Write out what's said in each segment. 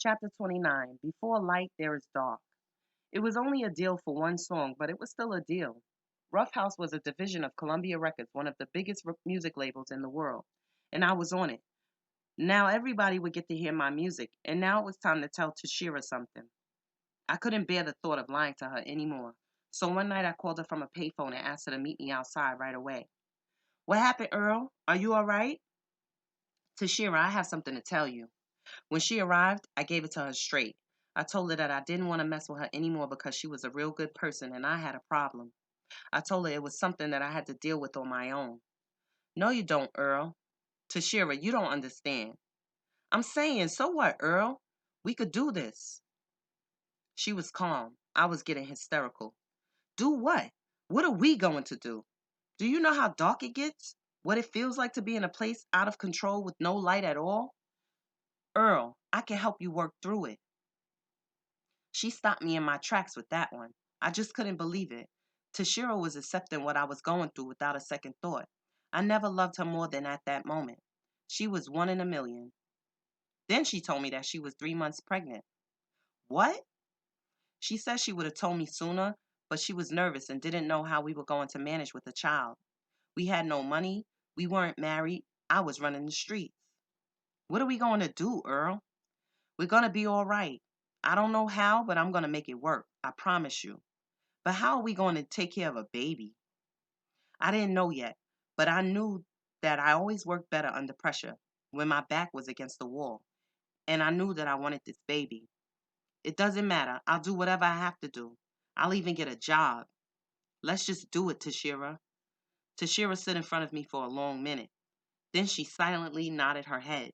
Chapter 29. Before light, there is dark. It was only a deal for one song, but it was still a deal. Rough House was a division of Columbia Records, one of the biggest music labels in the world, and I was on it. Now everybody would get to hear my music, and now it was time to tell Tashira something. I couldn't bear the thought of lying to her anymore. So one night I called her from a payphone and asked her to meet me outside right away. What happened, Earl? Are you all right? Tashira, I have something to tell you. When she arrived, I gave it to her straight. I told her that I didn't want to mess with her anymore because she was a real good person and I had a problem. I told her it was something that I had to deal with on my own. No, you don't, Earl. Tashira, you don't understand. I'm saying, so what, Earl? We could do this. She was calm. I was getting hysterical. Do what? What are we going to do? Do you know how dark it gets? What it feels like to be in a place out of control with no light at all? Earl, I can help you work through it. She stopped me in my tracks with that one. I just couldn't believe it. Tashira was accepting what I was going through without a second thought. I never loved her more than at that moment. She was one in a million. Then she told me that she was 3 months pregnant. What? She said she would have told me sooner, but she was nervous and didn't know how we were going to manage with a child. We had no money. We weren't married. I was running the streets. What are we going to do, Earl? We're going to be all right. I don't know how, but I'm going to make it work. I promise you. But how are we going to take care of a baby? I didn't know yet, but I knew that I always worked better under pressure when my back was against the wall. And I knew that I wanted this baby. It doesn't matter. I'll do whatever I have to do. I'll even get a job. Let's just do it, Tashira. Tashira stood in front of me for a long minute. Then she silently nodded her head.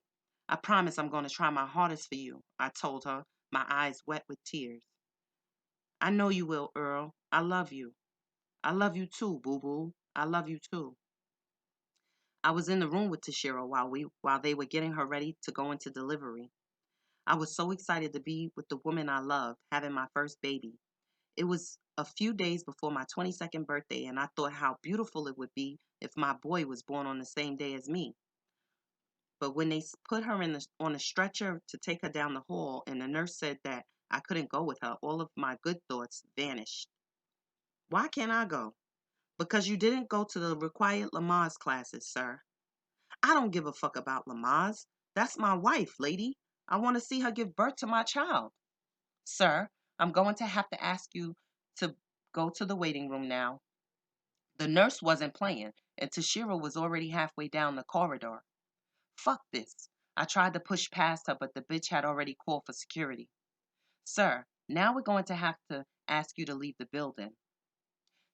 I promise I'm going to try my hardest for you, I told her, my eyes wet with tears. I know you will, Earl. I love you. I love you too, boo boo. I love you too. I was in the room with Tashira while they were getting her ready to go into delivery. I was so excited to be with the woman I loved, having my first baby. It was a few days before my 22nd birthday, and I thought how beautiful it would be if my boy was born on the same day as me. But when they put her on a stretcher to take her down the hall, and the nurse said that I couldn't go with her, all of my good thoughts vanished. Why can't I go? Because you didn't go to the required Lamaze classes, sir. I don't give a fuck about Lamaze. That's my wife, lady. I want to see her give birth to my child. Sir, I'm going to have to ask you to go to the waiting room now. The nurse wasn't playing, and Tashira was already halfway down the corridor. Fuck this. I tried to push past her, but the bitch had already called for security. Sir, now we're going to have to ask you to leave the building.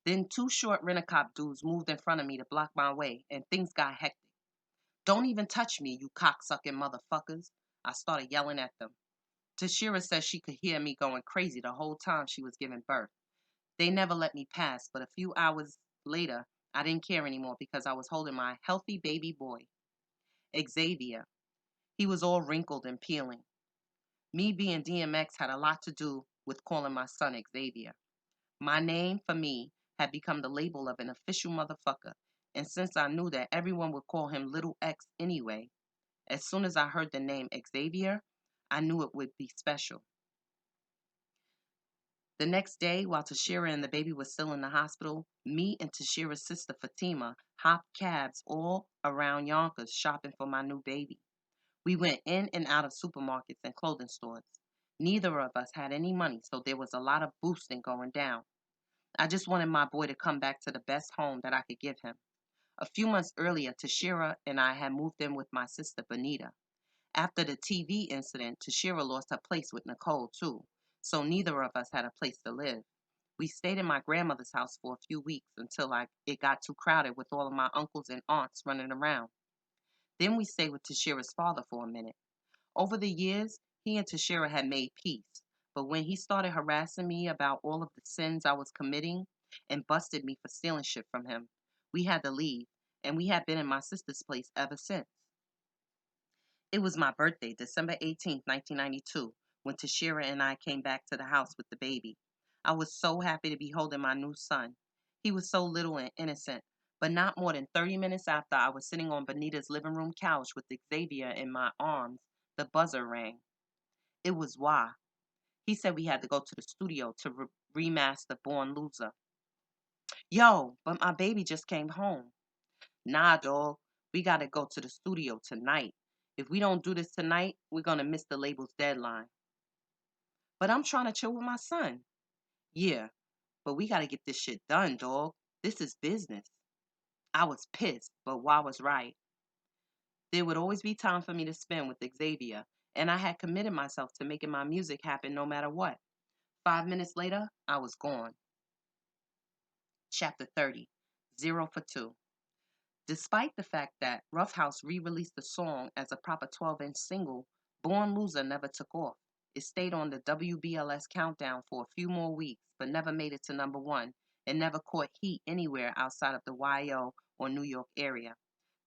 Then two short rent-a-cop dudes moved in front of me to block my way, and things got hectic. Don't even touch me, you cocksucking motherfuckers. I started yelling at them. Tashira says she could hear me going crazy the whole time she was giving birth. They never let me pass, but a few hours later, I didn't care anymore because I was holding my healthy baby boy, Xavier. He was all wrinkled and peeling. Me being DMX had a lot to do with calling my son Xavier. My name, for me, had become the label of an official motherfucker, and since I knew that everyone would call him Little X anyway, as soon as I heard the name Xavier, I knew it would be special. The next day, while Tashira and the baby was still in the hospital, me and Tashira's sister Fatima hopped cabs all around Yonkers shopping for my new baby. We went in and out of supermarkets and clothing stores. Neither of us had any money, so there was a lot of boosting going down. I just wanted my boy to come back to the best home that I could give him. A few months earlier, Tashira and I had moved in with my sister Benita. After the TV incident, Tashira lost her place with Nicole too, so neither of us had a place to live. We stayed in my grandmother's house for a few weeks until it got too crowded with all of my uncles and aunts running around. Then we stayed with Tashira's father for a minute. Over the years, he and Tashira had made peace, but when he started harassing me about all of the sins I was committing and busted me for stealing shit from him, we had to leave, and we had been in my sister's place ever since. It was my birthday, December 18th, 1992, when Tashira and I came back to the house with the baby. I was so happy to be holding my new son. He was so little and innocent, but not more than 30 minutes after I was sitting on Benita's living room couch with Xavier in my arms, the buzzer rang. It was why. He said we had to go to the studio to remaster Born Loser. Yo, but my baby just came home. Nah, dog. We gotta go to the studio tonight. If we don't do this tonight, we're gonna miss the label's deadline. But I'm trying to chill with my son. Yeah, but we gotta get this shit done, dog. This is business. I was pissed, but Wah was right. There would always be time for me to spend with Xavier, and I had committed myself to making my music happen no matter what. 5 minutes later, I was gone. Chapter 30, Zero for Two. Despite the fact that Rough House re released the song as a proper 12-inch single, Born Loser never took off. It stayed on the WBLS countdown for a few more weeks, but never made it to number one and never caught heat anywhere outside of the YO or New York area.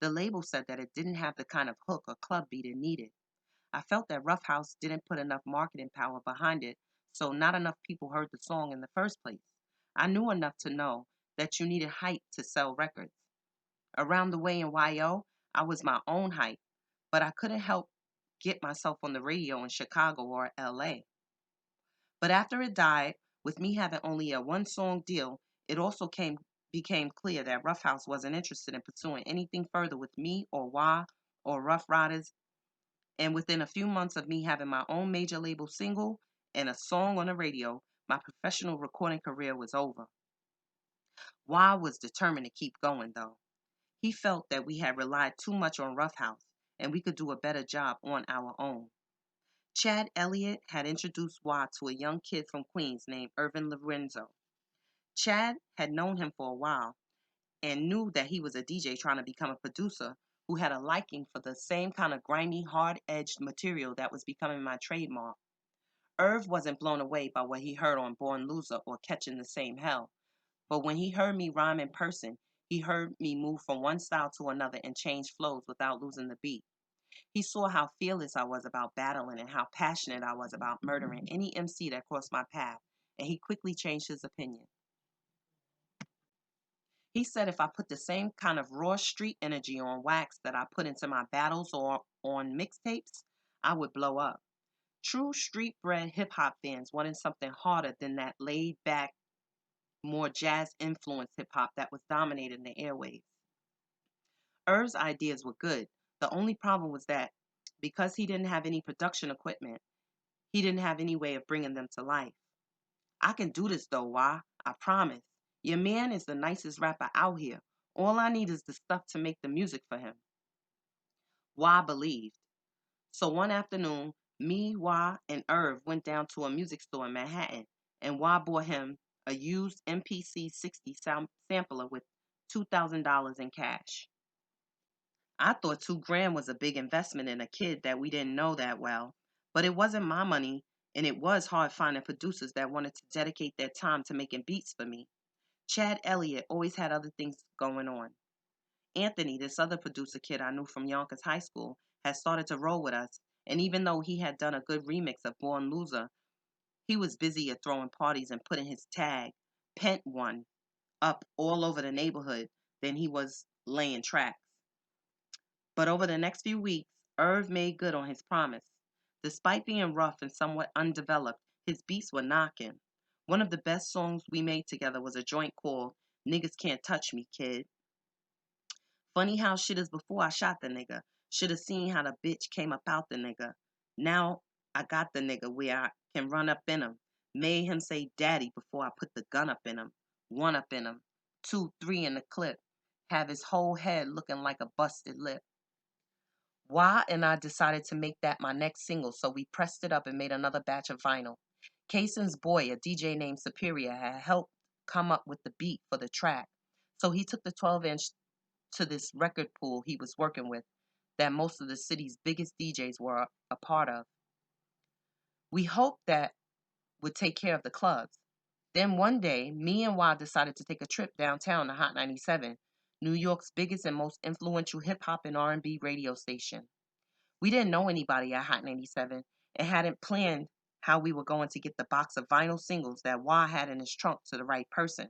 The label said that it didn't have the kind of hook or club beat it needed. I felt that Rough House didn't put enough marketing power behind it, so not enough people heard the song in the first place. I knew enough to know that you needed hype to sell records. Around the way in YO, I was my own hype, but I couldn't help get myself on the radio in Chicago or LA. But after it died, with me having only a one song deal, it also became clear that Rough House wasn't interested in pursuing anything further with me or Y or Rough Riders. And within a few months of me having my own major label single and a song on the radio, my professional recording career was over. Y was determined to keep going though. He felt that we had relied too much on Rough House and we could do a better job on our own. Chad Elliott had introduced Watt to a young kid from Queens named Irvin Lorenzo. Chad had known him for a while and knew that he was a DJ trying to become a producer who had a liking for the same kind of grimy, hard-edged material that was becoming my trademark. Irv wasn't blown away by what he heard on Born Loser or Catching the Same Hell, but when he heard me rhyme in person, he heard me move from one style to another and change flows without losing the beat. He saw how fearless I was about battling and how passionate I was about murdering any MC that crossed my path, and he quickly changed his opinion. He said if I put the same kind of raw street energy on wax that I put into my battles or on mixtapes, I would blow up. True street bred hip hop fans wanted something harder than that laid back, more jazz influenced hip hop that was dominating the airwaves. Irv's ideas were good. The only problem was that because he didn't have any production equipment, he didn't have any way of bringing them to life. I can do this though, Why? I promise. Your man is the nicest rapper out here. All I need is the stuff to make the music for him. Why believed. So one afternoon, me, Why, and Irv went down to a music store in Manhattan, and Why bought him a used MPC 60 sampler with $2,000 in cash. I thought 2 grand was a big investment in a kid that we didn't know that well, but it wasn't my money, and it was hard finding producers that wanted to dedicate their time to making beats for me. Chad Elliott always had other things going on. Anthony, this other producer kid I knew from Yonkers High School, had started to roll with us, and even though he had done a good remix of Born Loser, he was busy at throwing parties and putting his tag, Pent One, up all over the neighborhood than he was laying tracks. But over the next few weeks, Irv made good on his promise. Despite being rough and somewhat undeveloped, his beats were knocking. One of the best songs we made together was a joint called Niggas Can't Touch Me, Kid. Funny how shit is before I shot the nigga. Should have seen how the bitch came up out the nigga. Now I got the nigga where I can run up in him. Made him say daddy before I put the gun up in him. One up in him. 2, 3 in the clip. Have his whole head looking like a busted lip. Why and I decided to make that my next single, so we pressed it up and made another batch of vinyl. Kason's boy, a DJ named Superior, had helped come up with the beat for the track. So he took the 12-inch to this record pool he was working with that most of the city's biggest DJs were a part of. We hoped that would take care of the clubs. Then one day, me and Wad decided to take a trip downtown to Hot 97, New York's biggest and most influential hip hop and R&B radio station. We didn't know anybody at Hot 97 and hadn't planned how we were going to get the box of vinyl singles that Wah had in his trunk to the right person.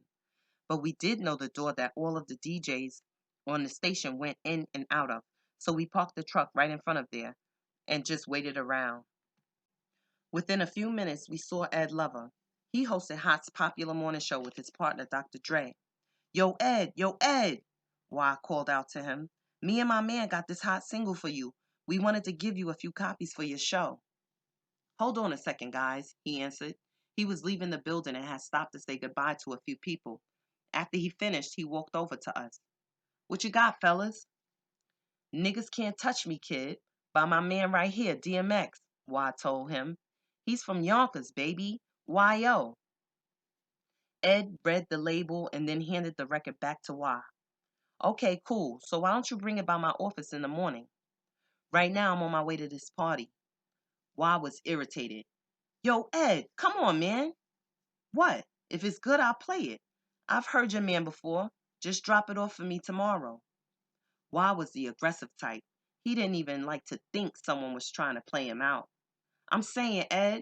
But we did know the door that all of the DJs on the station went in and out of, so we parked the truck right in front of there and just waited around. Within a few minutes, we saw Ed Lover. He hosted Hot's popular morning show with his partner, Dr. Dre. Yo, Ed, Y called out to him. Me and my man got this hot single for you. We wanted to give you a few copies for your show. Hold on a second, guys, he answered. He was leaving the building and had stopped to say goodbye to a few people. After he finished, he walked over to us. What you got, fellas? Niggas Can't Touch Me, Kid, by my man right here, DMX, Y told him. He's from Yonkers, baby. Y.O. Ed read the label and then handed the record back to Y. Okay, cool. So why don't you bring it by my office in the morning? Right now I'm on my way to this party. Y was irritated. Yo, Ed, come on, man. What? If it's good, I'll play it. I've heard your man before. Just drop it off for me tomorrow. Y was the aggressive type. He didn't even like to think someone was trying to play him out. I'm saying, Ed,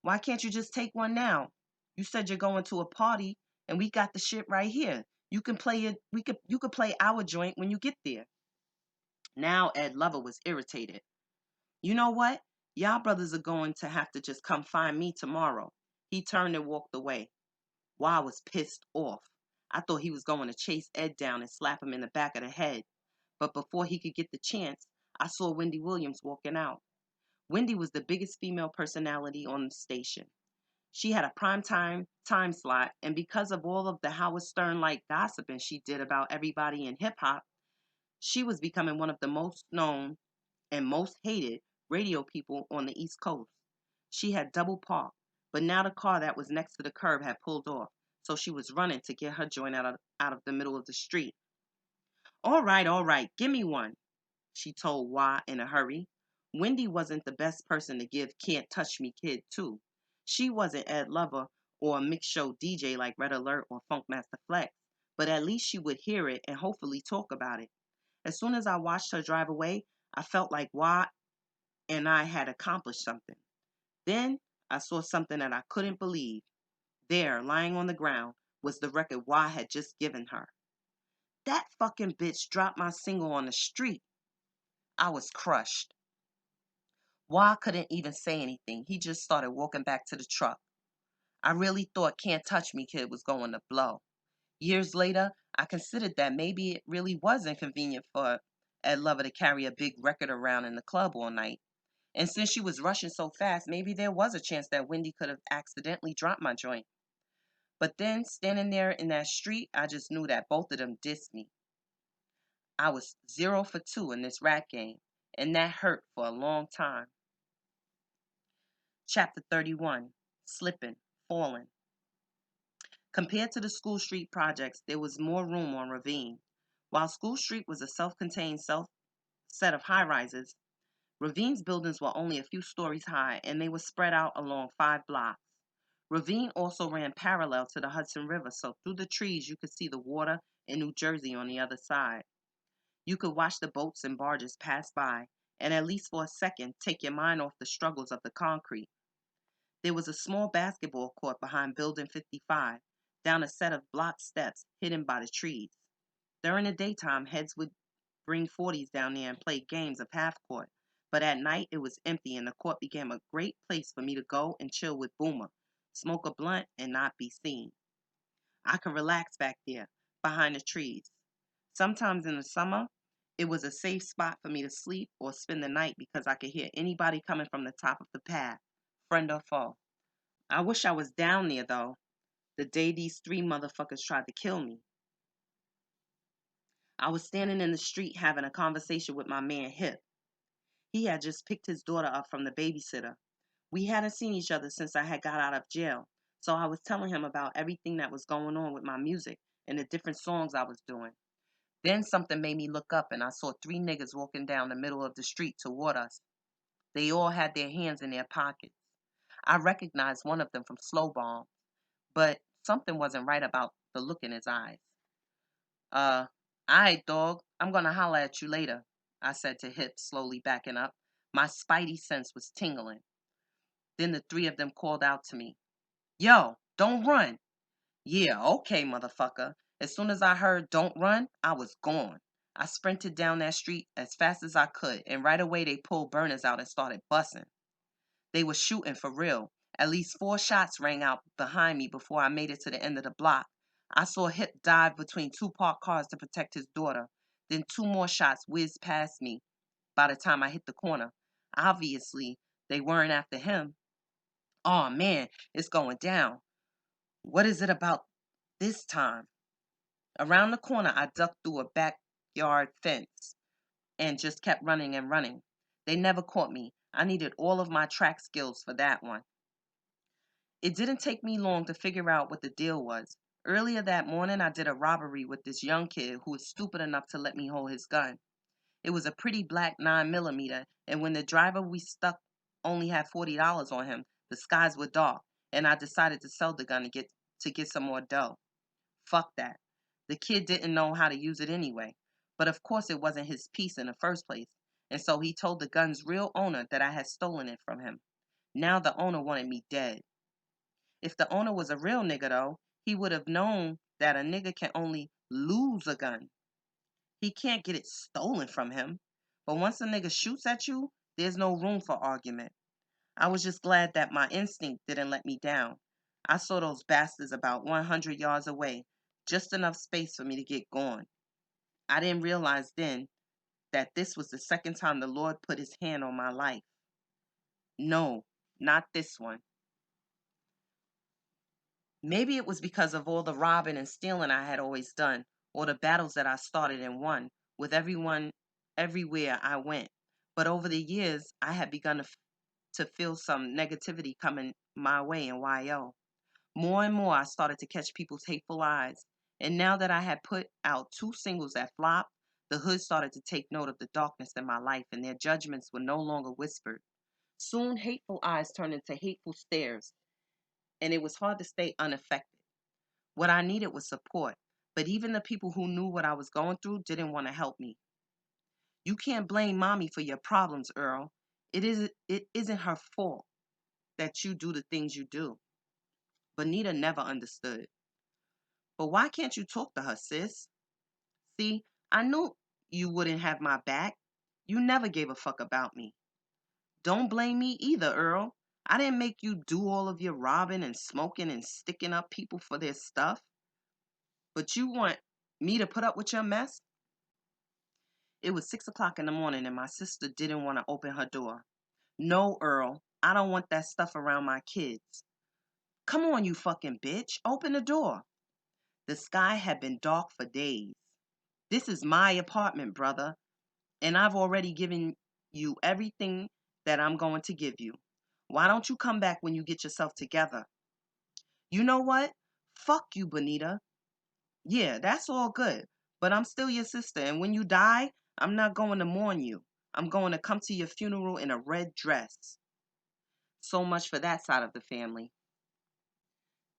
why can't you just take one now? You said you're going to a party and we got the shit right here. You can play it, you could play our joint when you get there. Now Ed Lover was irritated. You know what? Y'all brothers are going to have to just come find me tomorrow. He turned and walked away. Y was pissed off. I thought he was going to chase Ed down and slap him in the back of the head. But before he could get the chance, I saw Wendy Williams walking out. Wendy was the biggest female personality on the station. She had a primetime time slot, and because of all of the Howard Stern-like gossiping she did about everybody in hip-hop, she was becoming one of the most known and most hated radio people on the East Coast. She had double parked, but now the car that was next to the curb had pulled off, so she was running to get her joint out of the middle of the street. All right, give me one, she told Y in a hurry. Wendy wasn't the best person to give Can't Touch Me Kid to. She wasn't Ed Lover or a mix show DJ like Red Alert or Funkmaster Flex, but at least she would hear it and hopefully talk about it. As soon as I watched her drive away, I felt like Y and I had accomplished something. Then I saw something that I couldn't believe. There, lying on the ground, was the record Y had just given her. That fucking bitch dropped my single on the street. I was crushed. Y couldn't even say anything. He just started walking back to the truck. I really thought Can't Touch Me Kid was going to blow. Years later, I considered that maybe it really was inconvenient for Ed Lover to carry a big record around in the club all night. And since she was rushing so fast, maybe there was a chance that Wendy could have accidentally dropped my joint. But then, standing there in that street, I just knew that both of them dissed me. I was 0 for 2 in this rap game, and that hurt for a long time. Chapter 31, Slipping, Falling. Compared to the School Street projects, there was more room on Ravine. While School Street was a self-contained set of high-rises, Ravine's buildings were only a few stories high, and they were spread out along 5 blocks. Ravine also ran parallel to the Hudson River, so through the trees you could see the water in New Jersey on the other side. You could watch the boats and barges pass by, and at least for a second take your mind off the struggles of the concrete. There was a small basketball court behind Building 55, down a set of block steps hidden by the trees. During the daytime, heads would bring 40s down there and play games of half court, but at night it was empty and the court became a great place for me to go and chill with Boomer, smoke a blunt, and not be seen. I could relax back there, behind the trees. Sometimes in the summer, it was a safe spot for me to sleep or spend the night because I could hear anybody coming from the top of the path, friend or foe. I wish I was down there, though, the day these 3 motherfuckers tried to kill me. I was standing in the street having a conversation with my man Hip. He had just picked his daughter up from the babysitter. We hadn't seen each other since I had got out of jail, so I was telling him about everything that was going on with my music and the different songs I was doing. Then something made me look up and I saw 3 niggas walking down the middle of the street toward us. They all had their hands in their pockets. I recognized one of them from Slow Bomb, but something wasn't right about the look in his eyes. Alright, dog, I'm gonna holler at you later, I said to Hip, slowly backing up. My spidey sense was tingling. Then the 3 of them called out to me. Yo, don't run. Yeah, okay, motherfucker. As soon as I heard don't run, I was gone. I sprinted down that street as fast as I could, and right away they pulled burners out and started busting. They were shooting for real. At least 4 shots rang out behind me before I made it to the end of the block. I saw Hip dive between 2 parked cars to protect his daughter. Then 2 more shots whizzed past me by the time I hit the corner. Obviously, they weren't after him. Oh man, it's going down. What is it about this time? Around the corner, I ducked through a backyard fence and just kept running and running. They never caught me. I needed all of my track skills for that one. It didn't take me long to figure out what the deal was. Earlier that morning, I did a robbery with this young kid who was stupid enough to let me hold his gun. It was a pretty black 9mm, and when the driver we stuck only had $40 on him, the skies were dark, and I decided to sell the gun to get some more dough. Fuck that. The kid didn't know how to use it anyway. But of course it wasn't his piece in the first place. And so he told the gun's real owner that I had stolen it from him. Now the owner wanted me dead. If the owner was a real nigga though, he would have known that a nigga can only lose a gun. He can't get it stolen from him. But once a nigga shoots at you, there's no room for argument. I was just glad that my instinct didn't let me down. I saw those bastards about 100 yards away, just enough space for me to get going. I didn't realize then that this was the second time the Lord put his hand on my life. No, not this one. Maybe it was because of all the robbing and stealing I had always done, or the battles that I started and won with everyone everywhere I went. But over the years, I had begun to feel some negativity coming my way in YO. More and more, I started to catch people's hateful eyes. And now that I had put out 2 singles that flopped, the hood started to take note of the darkness in my life, and their judgments were no longer whispered. Soon, hateful eyes turned into hateful stares, and it was hard to stay unaffected. What I needed was support, but even the people who knew what I was going through didn't want to help me. You can't blame mommy for your problems, Earl. It isn't her fault that you do the things you do. Bonita never understood. But why can't you talk to her, sis? See, I knew you wouldn't have my back. You never gave a fuck about me. Don't blame me either, Earl. I didn't make you do all of your robbing and smoking and sticking up people for their stuff. But you want me to put up with your mess? It was 6 o'clock in the morning and my sister didn't want to open her door. No, Earl, I don't want that stuff around my kids. Come on, you fucking bitch. Open the door. The sky had been dark for days. This is my apartment, brother, and I've already given you everything that I'm going to give you. Why don't you come back when you get yourself together? You know what? Fuck you, Bonita. Yeah, that's all good, but I'm still your sister, and when you die, I'm not going to mourn you. I'm going to come to your funeral in a red dress. So much for that side of the family.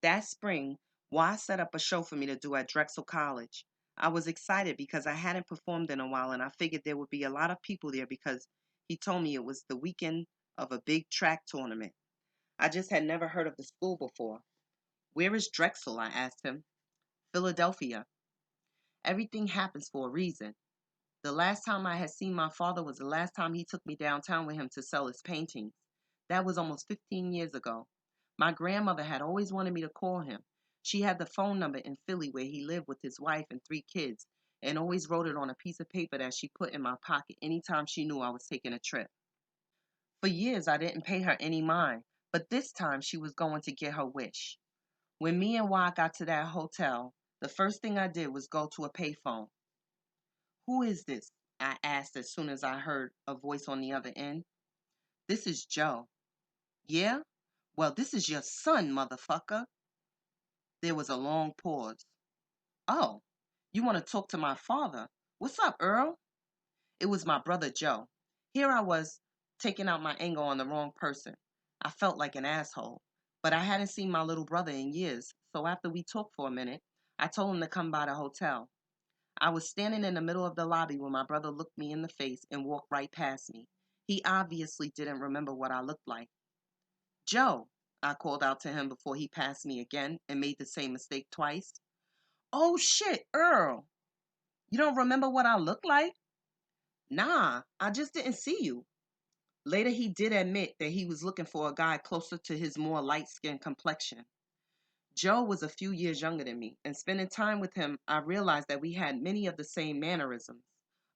That spring, Waz set up a show for me to do at Drexel College. I was excited because I hadn't performed in a while and I figured there would be a lot of people there because he told me it was the weekend of a big track tournament. I just had never heard of the school before. Where is Drexel? I asked him. Philadelphia. Everything happens for a reason. The last time I had seen my father was the last time he took me downtown with him to sell his paintings. That was almost 15 years ago. My grandmother had always wanted me to call him. She had the phone number in Philly where he lived with his wife and 3 kids and always wrote it on a piece of paper that she put in my pocket anytime she knew I was taking a trip. For years, I didn't pay her any mind, but this time she was going to get her wish. When me and Wad got to that hotel, the first thing I did was go to a payphone. Who is this? I asked as soon as I heard a voice on the other end. This is Joe. Yeah? Well, this is your son, motherfucker. There was a long pause. Oh, you want to talk to my father? What's up, Earl? It was my brother Joe. Here I was, taking out my anger on the wrong person. I felt like an asshole. But I hadn't seen my little brother in years, so after we talked for a minute, I told him to come by the hotel. I was standing in the middle of the lobby when my brother looked me in the face and walked right past me. He obviously didn't remember what I looked like. Joe, I called out to him before he passed me again and made the same mistake twice. Oh shit, Earl. You don't remember what I look like? Nah, I just didn't see you. Later, he did admit that he was looking for a guy closer to his more light-skinned complexion. Joe was a few years younger than me, and spending time with him, I realized that we had many of the same mannerisms.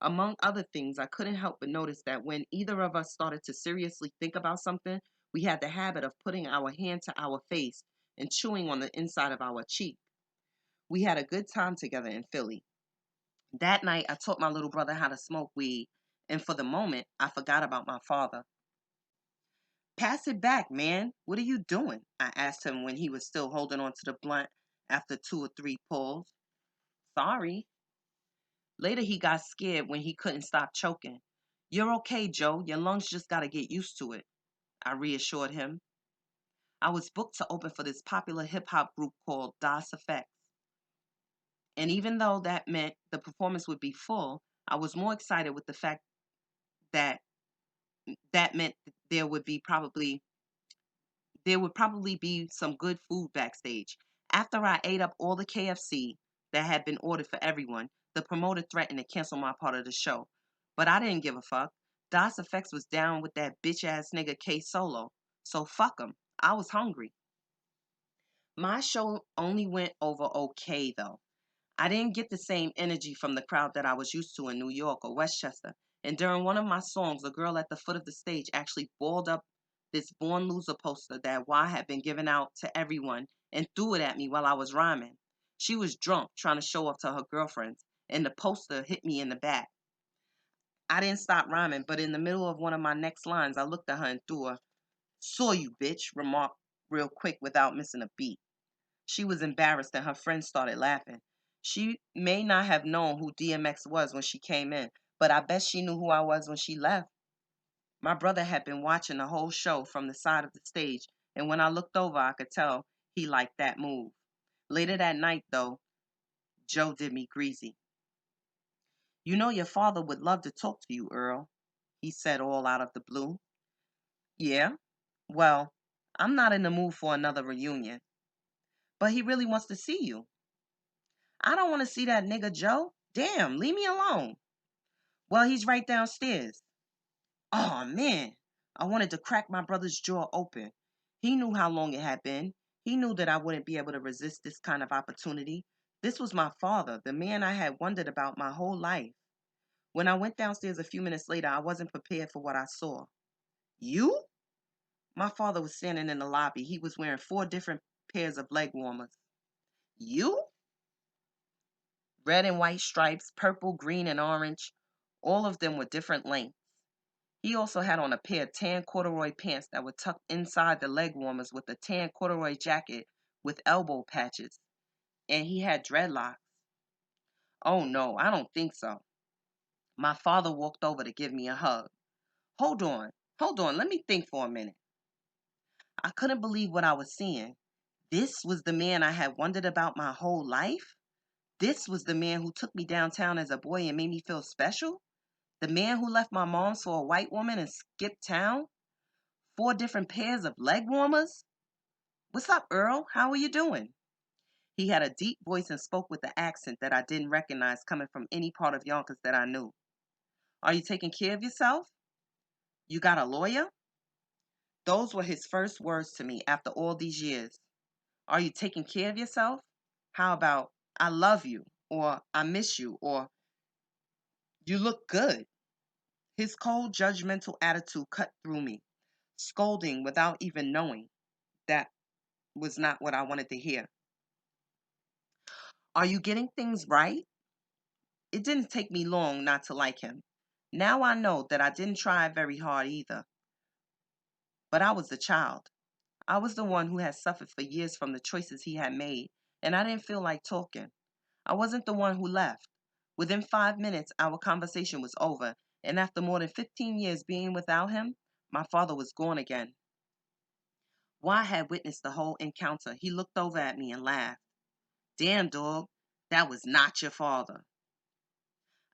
Among other things, I couldn't help but notice that when either of us started to seriously think about something, we had the habit of putting our hand to our face and chewing on the inside of our cheek. We had a good time together in Philly. That night, I taught my little brother how to smoke weed, and for the moment, I forgot about my father. Pass it back, man. What are you doing? I asked him when he was still holding on to the blunt after two or three pulls. Sorry. Later, he got scared when he couldn't stop choking. You're okay, Joe. Your lungs just got to get used to it, I reassured him. I was booked to open for this popular hip hop group called Das Effects. And even though that meant the performance would be full, I was more excited with the fact that that meant there would be probably there would probably be some good food backstage. After I ate up all the KFC that had been ordered for everyone, the promoter threatened to cancel my part of the show. But I didn't give a fuck. Das Effects was down with that bitch ass nigga K Solo. So fuck him. I was hungry. My show only went over okay though. I didn't get the same energy from the crowd that I was used to in New York or Westchester. And during one of my songs, a girl at the foot of the stage actually balled up this Born Loser poster that Y had been giving out to everyone and threw it at me while I was rhyming. She was drunk, trying to show off to her girlfriends, and the poster hit me in the back. I didn't stop rhyming, but in the middle of one of my next lines, I looked at her and threw a "saw you, bitch" remark real quick without missing a beat. She was embarrassed and her friends started laughing. She may not have known who DMX was when she came in, but I bet she knew who I was when she left. My brother had been watching the whole show from the side of the stage, and when I looked over, I could tell he liked that move. Later that night, though, Joe did me greasy. You know your father would love to talk to you, Earl, he said all out of the blue. Yeah? Well, I'm not in the mood for another reunion. But he really wants to see you. I don't want to see that nigga Joe. Damn, leave me alone. Well, he's right downstairs. Oh, man. I wanted to crack my brother's jaw open. He knew how long it had been. He knew that I wouldn't be able to resist this kind of opportunity. This was my father, the man I had wondered about my whole life. When I went downstairs a few minutes later, I wasn't prepared for what I saw. You? My father was standing in the lobby. He was wearing 4 different pairs of leg warmers. You? Red and white stripes, purple, green, and orange. All of them were different lengths. He also had on a pair of tan corduroy pants that were tucked inside the leg warmers with a tan corduroy jacket with elbow patches. And he had dreadlocks. Oh no, I don't think so. My father walked over to give me a hug. Hold on, let me think for a minute. I couldn't believe what I was seeing. This was the man I had wondered about my whole life? This was the man who took me downtown as a boy and made me feel special? The man who left my mom's for a white woman and skipped town? 4 different pairs of leg warmers? What's up, Earl? How are you doing? He had a deep voice and spoke with an accent that I didn't recognize coming from any part of Yonkers that I knew. Are you taking care of yourself? You got a lawyer? Those were his first words to me after all these years. Are you taking care of yourself? How about, I love you, or I miss you, or you look good? His cold, judgmental attitude cut through me, scolding without even knowing that was not what I wanted to hear. Are you getting things right? It didn't take me long not to like him. Now I know that I didn't try very hard either. But I was the child. I was the one who had suffered for years from the choices he had made, and I didn't feel like talking. I wasn't the one who left. Within 5 minutes, our conversation was over, and after more than 15 years being without him, my father was gone again. Y had witnessed the whole encounter. He looked over at me and laughed. Damn, dog, that was not your father.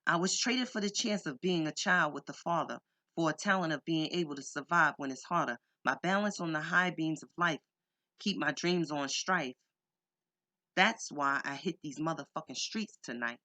I was traded for the chance of being a child with the father, for a talent of being able to survive when it's harder, my balance on the high beams of life, keep my dreams on strife. That's why I hit these motherfucking streets tonight.